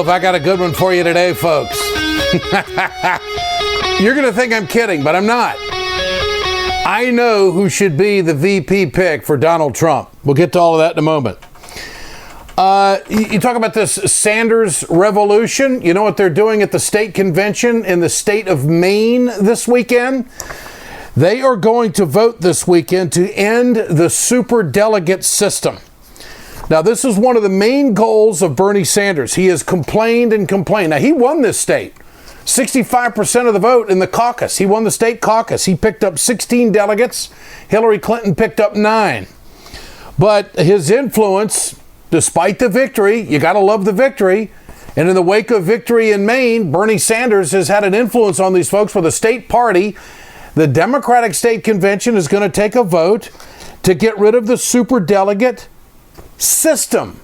if I got a good one for you today, folks. You're going to think I'm kidding, but I'm not. I know who should be the VP pick for Donald Trump. We'll get to all of that in a moment. You talk about this Sanders revolution. You know what they're doing at the state convention in the state of Maine this weekend? They are going to vote this weekend to end the superdelegate system. Now, this is one of the main goals of Bernie Sanders. He has complained and complained. Now, he won this state. 65% of the vote in the caucus. He won the state caucus. He picked up 16 delegates. Hillary Clinton picked up 9. But his influence, despite the victory, you got to love the victory. And in the wake of victory in Maine, Bernie Sanders has had an influence on these folks for the state party. The Democratic State Convention is going to take a vote to get rid of the superdelegate system.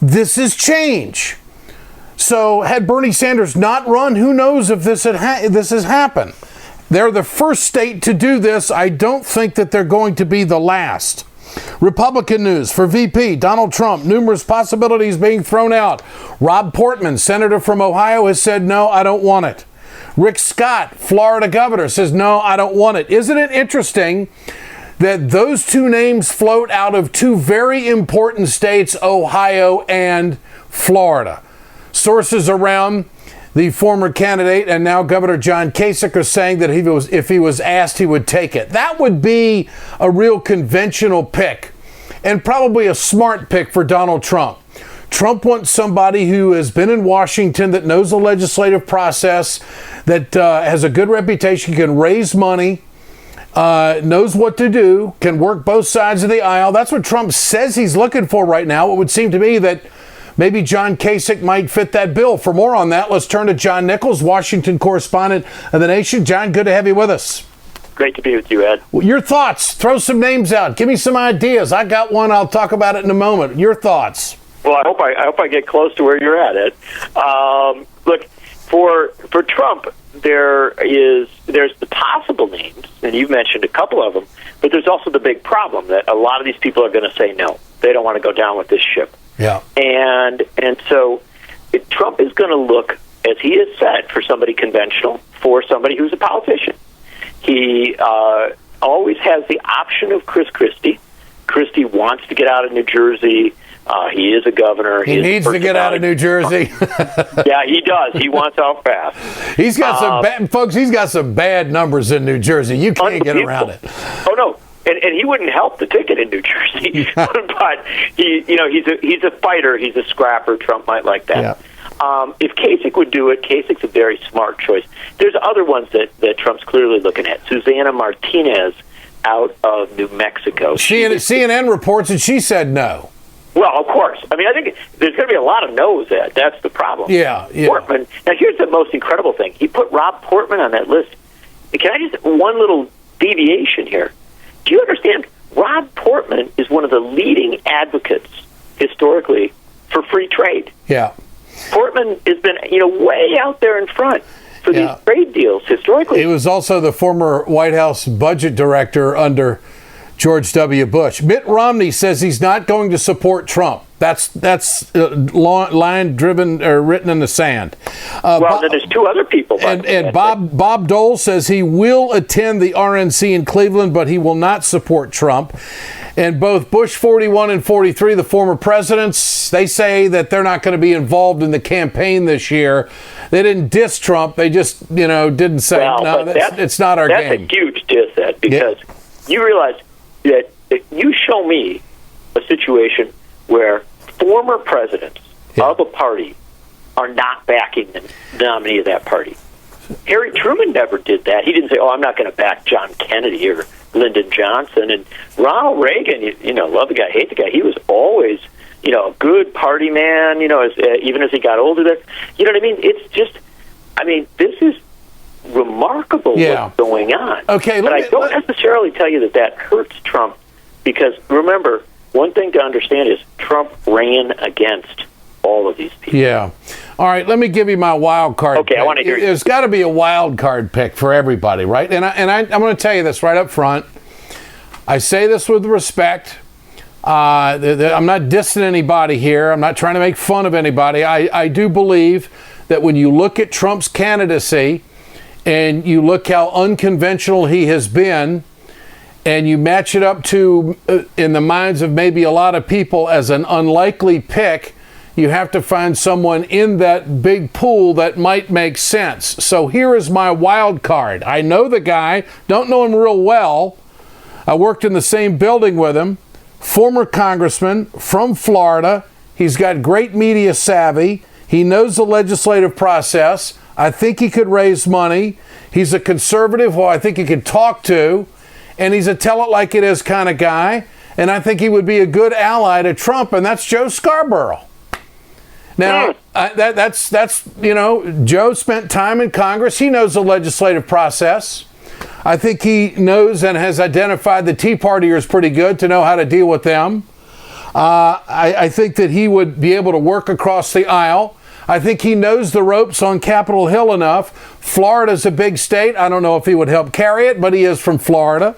This is change. So had Bernie Sanders not run, who knows if this has happened. They're the first state to do this. I don't think that they're going to be the last. Republican news for VP Donald Trump. Numerous possibilities being thrown out. Rob Portman, senator from Ohio, has said, no, I don't want it. Rick Scott, Florida governor, says, no, I don't want it. Isn't it interesting that those two names float out of two very important states, Ohio and Florida? Sources around the former candidate and now Governor John Kasich are saying that if he was asked, he would take it. That would be a real conventional pick and probably a smart pick for Donald Trump. Trump wants somebody who has been in Washington, that knows the legislative process, that has a good reputation, can raise money, knows what to do, can work both sides of the aisle. That's what Trump says he's looking for right now. It would seem to me that maybe John Kasich might fit that bill. For more on that, let's turn to John Nichols, Washington correspondent of The Nation. John, good to have you with us. Great to be with you, Ed. Your thoughts. Throw some names out. Give me some ideas. I got one. I'll talk about it in a moment. Your thoughts. Well, I hope I get close to where you're at, Ed. Look, for Trump, there's the possible names, and you've mentioned a couple of them, but there's also the big problem that a lot of these people are going to say no. They don't want to go down with this ship. Yeah. And so Trump is going to look, as he has said, for somebody conventional, for somebody who's a politician. He always has the option of Chris Christie. Christie wants to get out of New Jersey. He is a governor. He needs to get out of New Jersey. Yeah, he does. He wants out fast. He's got some bad, folks. He's got some bad numbers in New Jersey. You can't get around it. Oh no, and he wouldn't help the ticket in New Jersey. But he's a fighter. He's a scrapper. Trump might like that. Yeah. If Kasich would do it, Kasich's a very smart choice. There's other ones that Trump's clearly looking at. Susana Martinez out of New Mexico. CNN reports that she said no. Well, of course. I mean, I think there's going to be a lot of no's there. That's the problem. Yeah. Portman. Now, here's the most incredible thing. He put Rob Portman on that list. Can I just, one little deviation here. Do you understand? Rob Portman is one of the leading advocates historically for free trade. Yeah. Portman has been, way out there in front for these trade deals historically. He was also the former White House budget director under George W. Bush. Mitt Romney says he's not going to support Trump. That's line driven or written in the sand. Then there's two other people. And Bob Dole says he will attend the RNC in Cleveland, but he will not support Trump. And both Bush 41 and 43, the former presidents, they say that they're not going to be involved in the campaign this year. They didn't diss Trump. They just, didn't say, it's not our game. That's a huge diss, Ed, because you realize that you show me a situation where former presidents of a party are not backing the nominee of that party. Harry Truman never did that. He didn't say, I'm not going to back John Kennedy or Lyndon Johnson. And Ronald Reagan, love the guy, hate the guy. He was always, a good party man, even as he got older. You know what I mean? It's just, this is remarkable what's going on. Okay, but I don't necessarily tell you that hurts Trump, because remember, one thing to understand is Trump ran against all of these people. Yeah. All right, let me give you my wild card pick. I want to hear you. There's got to be a wild card pick for everybody, right? And I'm going to tell you this right up front. I say this with respect. I'm not dissing anybody here. I'm not trying to make fun of anybody. I do believe that when you look at Trump's candidacy and you look how unconventional he has been, and you match it up to, in the minds of maybe a lot of people, as an unlikely pick, you have to find someone in that big pool that might make sense. So here is my wild card. I know the guy, don't know him real well. I worked in the same building with him. Former congressman from Florida. He's got great media savvy. He knows the legislative process. I think he could raise money. He's a conservative who I think he could talk to. And he's a tell-it-like-it-is kind of guy. And I think he would be a good ally to Trump, and that's Joe Scarborough. Now, that's Joe spent time in Congress. He knows the legislative process. I think he knows and has identified the Tea Partiers pretty good to know how to deal with them. I think that he would be able to work across the aisle. I think he knows the ropes on Capitol Hill enough. Florida's a big state. I don't know if he would help carry it, but he is from Florida.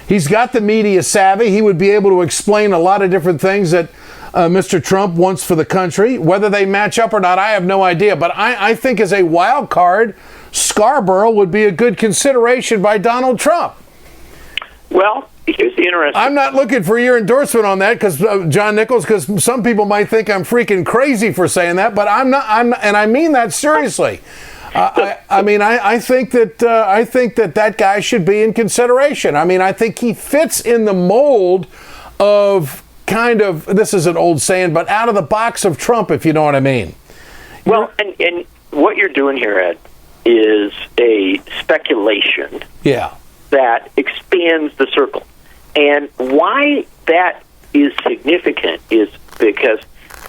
He's got the media savvy. He would be able to explain a lot of different things that Mr. Trump wants for the country. Whether they match up or not, I have no idea. But I think as a wild card, Scarborough would be a good consideration by Donald Trump. Well, here's the interesting. I'm not looking for your endorsement on that, because John Nichols, because some people might think I'm freaking crazy for saying that, but I'm not, and I mean that seriously. I think that guy should be in consideration. I mean, I think he fits in the mold of kind of, this is an old saying, but out of the box of Trump, if you know what I mean. Well, and what you're doing here, Ed, is a speculation that expands the circle. And why that is significant is because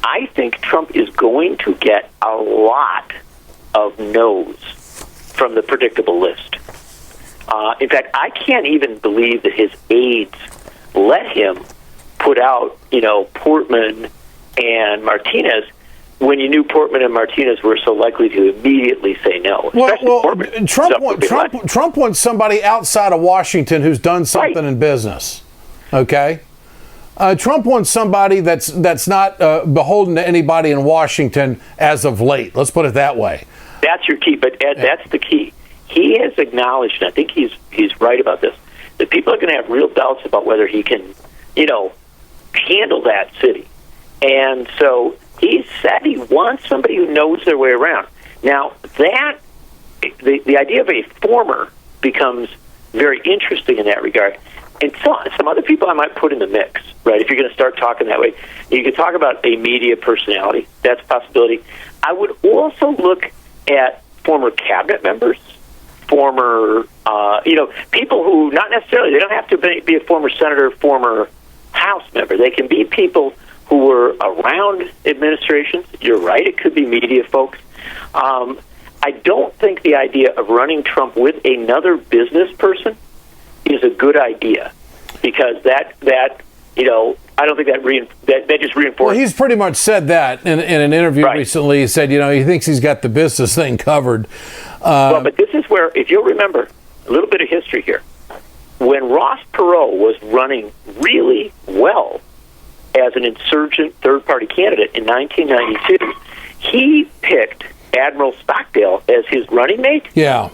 I think Trump is going to get a lot of no's from the predictable list. In fact, I can't even believe that his aides let him put out, Portman and Martinez when you knew Portman and Martinez were so likely to immediately say no. Well, Trump wants somebody outside of Washington who's done something in business. Okay? Trump wants somebody that's not beholden to anybody in Washington as of late. Let's put it that way. That's your key, but Ed, that's the key. He has acknowledged, and I think he's right about this, that people are going to have real doubts about whether he can, handle that city. And so he said he wants somebody who knows their way around. Now, that the idea of a former becomes very interesting in that regard. And some other people I might put in the mix, right? If you're going to start talking that way, you could talk about a media personality. That's a possibility. I would also look at former cabinet members, former, people who not necessarily, they don't have to be a former senator, former House member. They can be people who were around administrations. You're right, it could be media folks. I don't think the idea of running Trump with another business person is a good idea, because that I don't think that just reinforces. Well, he's pretty much said that in an interview recently. He said, he thinks he's got the business thing covered. But this is where, if you'll remember, a little bit of history here. When Ross Perot was running really well as an insurgent third-party candidate in 1992, he picked Admiral Stockdale as his running mate. Yeah.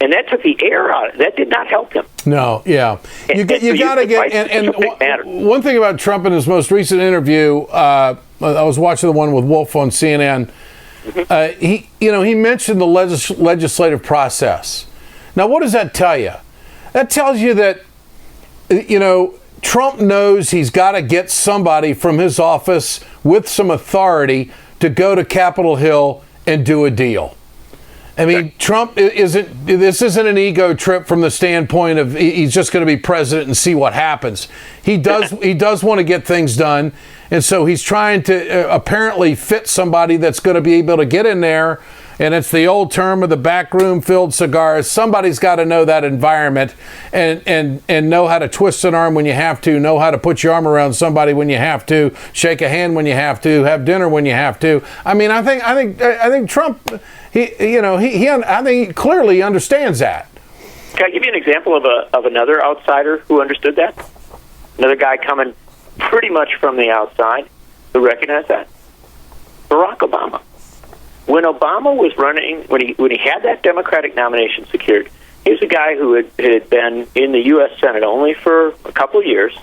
And that took the air out of it. That did not help him. No, yeah. You got to get, and one thing about Trump in his most recent interview, I was watching the one with Wolf on CNN. He mentioned the legislative process. Now, what does that tell you? That tells you that, Trump knows he's got to get somebody from his office with some authority to go to Capitol Hill and do a deal. I mean, Trump this isn't an ego trip from the standpoint of he's just going to be president and see what happens. He does want to get things done. And so he's trying to apparently fit somebody that's going to be able to get in there. And it's the old term of the back room filled cigars. Somebody's got to know that environment and know how to twist an arm when you have to, know how to put your arm around somebody when you have to, shake a hand when you have to, have dinner when you have to. I mean, I think Trump, I think he clearly understands that. Can I give you an example of another outsider who understood that? Another guy coming pretty much from the outside who recognized that? Barack Obama. When Obama was running, when he had that Democratic nomination secured, he was a guy who had been in the U.S. Senate only for a couple of years,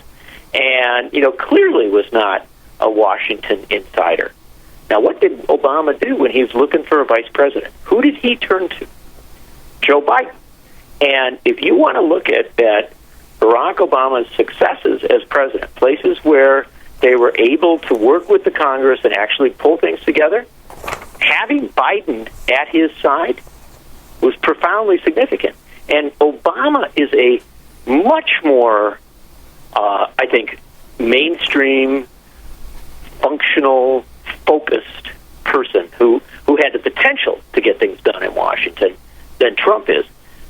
and clearly was not a Washington insider. Now, what did Obama do when he was looking for a vice president? Who did he turn to? Joe Biden. And if you want to look at Barack Obama's successes as president, places where they were able to work with the Congress and actually pull things together, having Biden at his side was profoundly significant. And Obama is a much more, I think, mainstream, functional, focused person who had the potential to get things done in Washington than Trump is.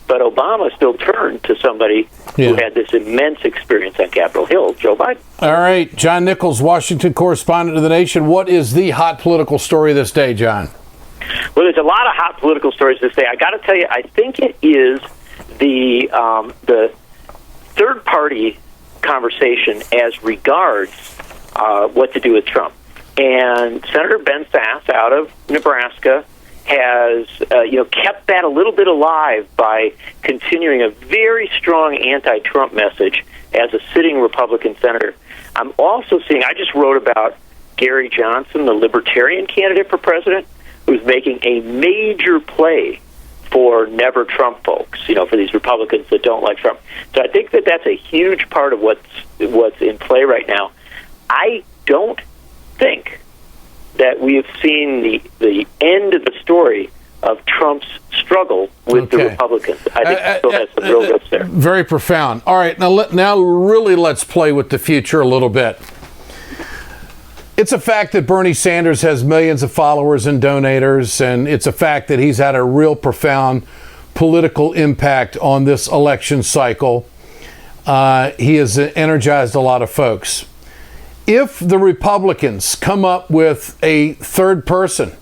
But Obama still turned to somebody who had this immense experience on Capitol Hill, Joe Biden. All right. John Nichols, Washington correspondent of The Nation. What is the hot political story this day, John? Well, there's a lot of hot political stories this day. I got to tell you, I think it is the third-party conversation as regards what to do with Trump. And Senator Ben Sasse out of Nebraska has kept that a little bit alive by continuing a very strong anti-Trump message as a sitting Republican senator. I'm also seeing, I just wrote about Gary Johnson, the Libertarian candidate for president, who's making a major play for never Trump folks, for these Republicans that don't like Trump. So I think that that's a huge part of what's in play right now. I don't think that we have seen the end of the story of Trump's struggle with the Republicans. I think he still has some real risk there. Very profound. All right, now really let's play with the future a little bit. It's a fact that Bernie Sanders has millions of followers and donators, and it's a fact that he's had a real profound political impact on this election cycle. He has energized a lot of folks. If the Republicans come up with a third person,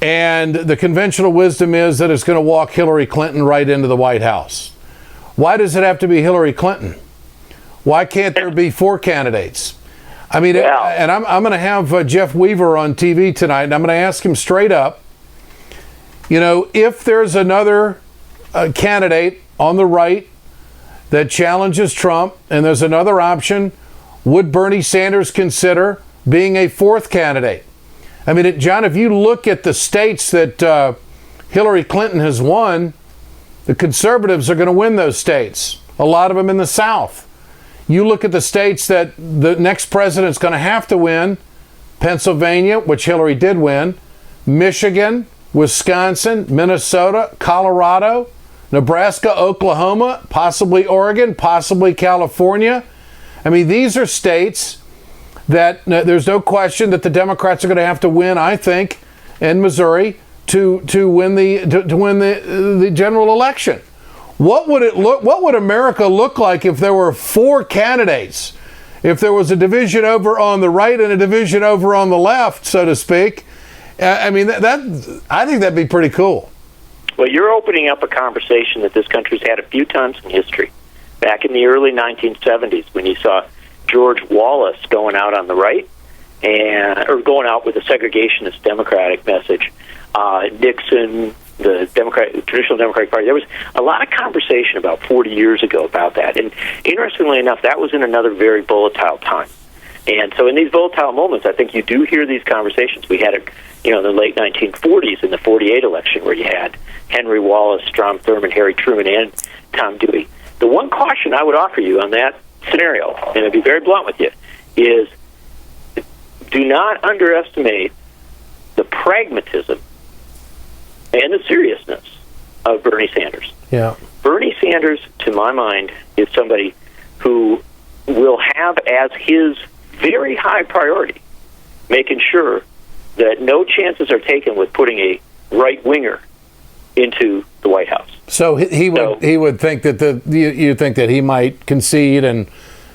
and the conventional wisdom is that it's going to walk Hillary Clinton right into the White House, why does it have to be Hillary Clinton? Why can't there be four candidates? I mean, and I'm going to have Jeff Weaver on TV tonight, and I'm going to ask him straight up, if there's another candidate on the right that challenges Trump, and there's another option, would Bernie Sanders consider being a fourth candidate? I mean, John, if you look at the states that Hillary Clinton has won, the conservatives are going to win those states, a lot of them in the South. You look at the states that the next president's going to have to win, Pennsylvania, which Hillary did win, Michigan, Wisconsin, Minnesota, Colorado, Nebraska, Oklahoma, possibly Oregon, possibly California. I mean, these are states that there's no question that the Democrats are going to have to win, I think, in Missouri to win the general election. What would America look like if there were four candidates? If there was a division over on the right and a division over on the left, so to speak? I mean, I think that'd be pretty cool. Well, you're opening up a conversation that this country's had a few times in history. Back in the early 1970s, when you saw George Wallace going out on the right, or going out with a segregationist Democratic message, Nixon, the traditional Democratic Party, there was a lot of conversation about 40 years ago about that. And interestingly enough, that was in another very volatile time. And so in these volatile moments, I think you do hear these conversations. We had it, in the late 1940s in the 48 election, where you had Henry Wallace, Strom Thurmond, Harry Truman, and Tom Dewey. The one caution I would offer you on that scenario, and I'll be very blunt with you, is do not underestimate the pragmatism and the seriousness of Bernie Sanders. Yeah. Bernie Sanders, to my mind, is somebody who will have as his very high priority making sure that no chances are taken with putting a right-winger into the White House. So he would think that you think that he might concede and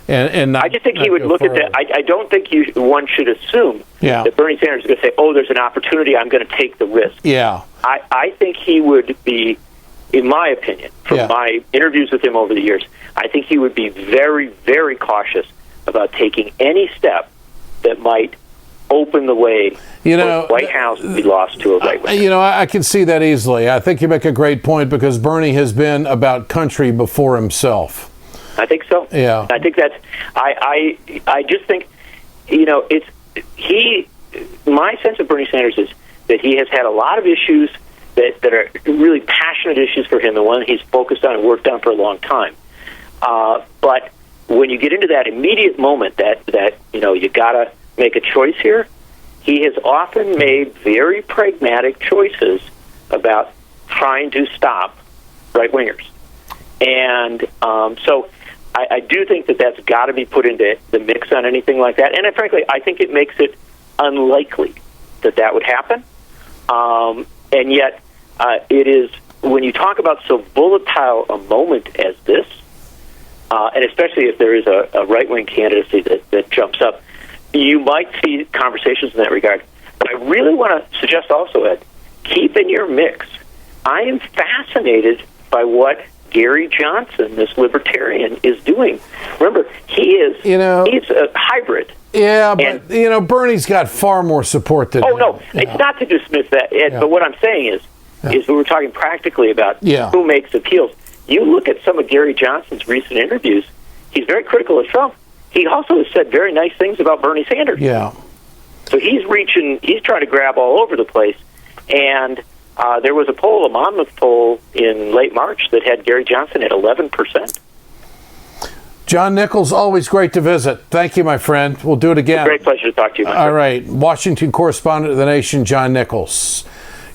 not. I just think he would look at that. I don't think one should assume that Bernie Sanders is going to say, "Oh, there's an opportunity. I'm going to take the risk." Yeah. I think he would be, in my opinion, from my interviews with him over the years, I think he would be very, very cautious about taking any step that might open the way for the White House to be lost to a right wing. I can see that easily. I think you make a great point because Bernie has been about country before himself. I think so. Yeah. I think that's. I just think, it's my sense of Bernie Sanders is that he has had a lot of issues that are really passionate issues for him, the one he's focused on and worked on for a long time. But when you get into that immediate moment that you got to make a choice here, he has often made very pragmatic choices about trying to stop right-wingers. And so I do think that that's got to be put into the mix on anything like that. And frankly, I think it makes it unlikely that would happen. And yet, it is, when you talk about so volatile a moment as this, and especially if there is a right-wing candidacy that jumps up, you might see conversations in that regard. But I really want to suggest also, Ed, keep in your mix. I am fascinated by what Gary Johnson, this libertarian, is doing. Remember, he's a hybrid. Yeah, but, Bernie's got far more support than him. No, it's not to dismiss that, Ed, but what I'm saying is we were talking practically about who makes appeals. You look at some of Gary Johnson's recent interviews, he's very critical of Trump. He also has said very nice things about Bernie Sanders. Yeah. So he's trying to grab all over the place. And there was a Monmouth poll in late March that had Gary Johnson at 11%. John Nichols, always great to visit. Thank you, my friend. We'll do it again. It's a great pleasure to talk to you, my friend. All right. Washington correspondent of The Nation, John Nichols.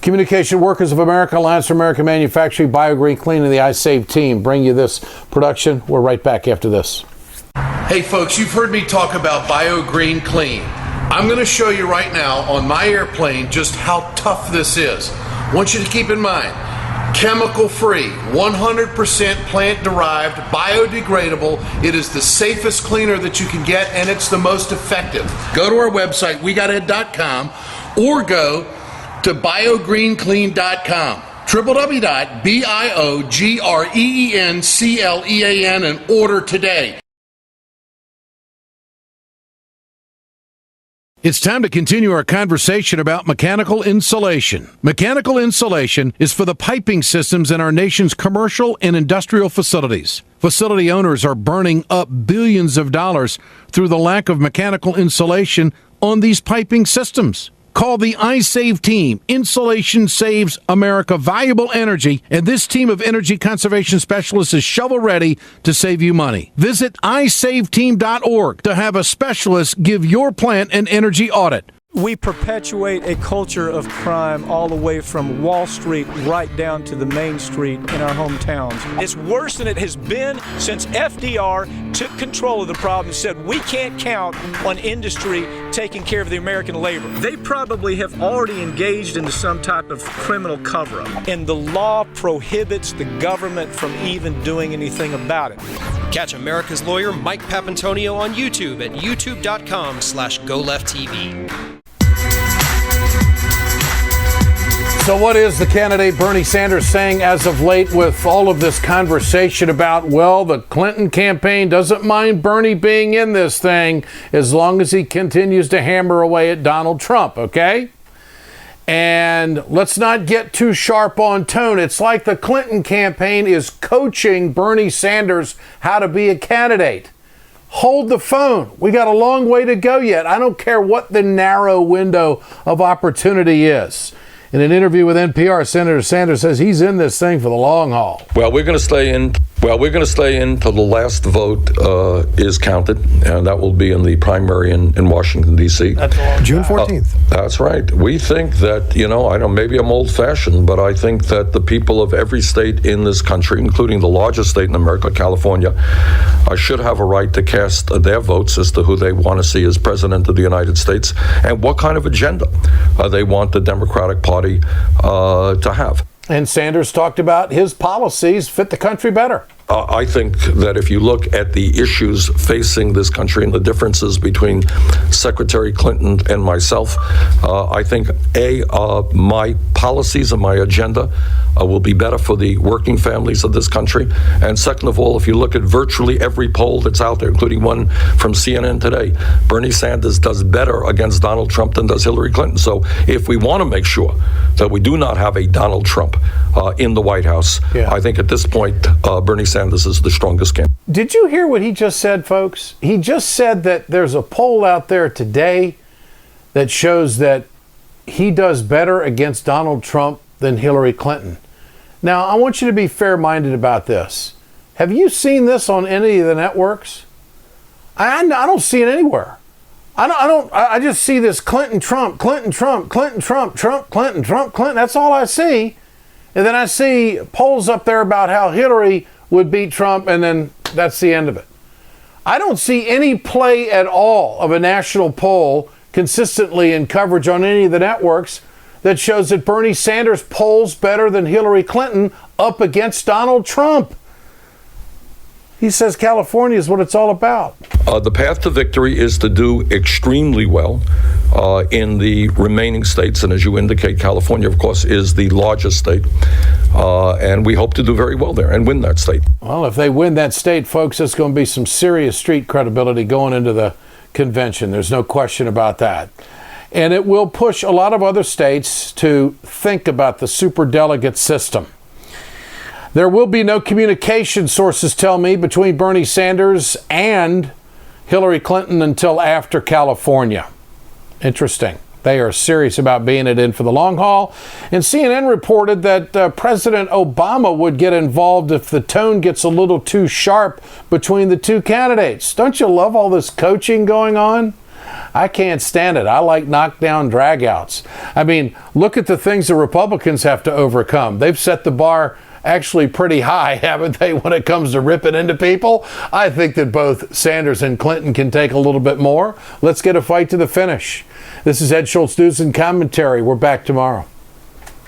Communication Workers of America, Alliance for American Manufacturing, BioGreen Clean, and the iSave team bring you this production. We're right back after this. Hey, folks, you've heard me talk about BioGreen Clean. I'm going to show you right now on my airplane just how tough this is. I want you to keep in mind, chemical-free, 100% plant-derived, biodegradable. It is the safest cleaner that you can get, and it's the most effective. Go to our website, wegoted.com, or go to biogreenclean.com. www.biogreenclean and order today. It's time to continue our conversation about mechanical insulation. Mechanical insulation is for the piping systems in our nation's commercial and industrial facilities. Facility owners are burning up billions of dollars through the lack of mechanical insulation on these piping systems. Call the iSave team. Insulation saves America valuable energy, and this team of energy conservation specialists is shovel-ready to save you money. Visit iSaveTeam.org to have a specialist give your plant an energy audit. We perpetuate a culture of crime all the way from Wall Street right down to the Main Street in our hometowns. It's worse than it has been since FDR took control of the problem and said we can't count on industry taking care of the American labor. They probably have already engaged into some type of criminal cover-up, and the law prohibits the government from even doing anything about it. Catch America's lawyer Mike Papantonio on YouTube at youtube.com/GoLeftTV. So what is the candidate Bernie Sanders saying as of late with all of this conversation about, the Clinton campaign doesn't mind Bernie being in this thing as long as he continues to hammer away at Donald Trump, okay? And let's not get too sharp on tone. It's like the Clinton campaign is coaching Bernie Sanders how to be a candidate. Hold the phone. We got a long way to go yet. I don't care what the narrow window of opportunity is. In an interview with NPR, Senator Sanders says he's in this thing for the long haul. Well, we're going to stay in. We're going to stay in till the last vote is counted, and that will be in the primary in Washington, D.C. June 14th. That's right. We think that, I know maybe I'm old-fashioned, but I think that the people of every state in this country, including the largest state in America, California, should have a right to cast their votes as to who they want to see as president of the United States and what kind of agenda they want the Democratic Party to have. And Sanders talked about his policies fit the country better. I think that if you look at the issues facing this country and the differences between Secretary Clinton and myself. I think, my policies and my agenda will be better for the working families of this country. And second of all, if you look at virtually every poll that's out there, including one from CNN today, Bernie Sanders does better against Donald Trump than does Hillary Clinton. So if we want to make sure that we do not have a Donald Trump in the White House, I think at this point, Bernie Sanders is the strongest candidate. Did you hear what he just said, folks? He just said that there's a poll out there today that shows that he does better against Donald Trump than Hillary Clinton. Now, I want you to be fair-minded about this. Have you seen this on any of the networks? I don't see it anywhere. I just see this Clinton, Trump, Clinton, Trump, Clinton, Trump, Trump, Clinton, Trump, Clinton. That's all I see. And then I see polls up there about how Hillary would beat Trump, and then that's the end of it. I don't see any play at all of a national poll consistently in coverage on any of the networks that shows that Bernie Sanders polls better than Hillary Clinton up against Donald Trump. He says California is what it's all about. The path to victory is to do extremely well in the remaining states. And as you indicate, California, of course, is the largest state. And we hope to do very well there and win that state. Well, if they win that state, folks, it's going to be some serious street credibility going into the convention. There's no question about that. And it will push a lot of other states to think about the superdelegate system. There will be no communication, sources tell me, between Bernie Sanders and Hillary Clinton until after California. Interesting. They are serious about being it in for the long haul. And CNN reported that President Obama would get involved if the tone gets a little too sharp between the two candidates. Don't you love all this coaching going on? I can't stand it. I like knockdown dragouts. I mean, look at the things the Republicans have to overcome. They've set the bar actually pretty high, haven't they, when it comes to ripping into people? I think that both Sanders and Clinton can take a little bit more. Let's get a fight to the finish. This is Ed Schultz News and Commentary. We're back tomorrow.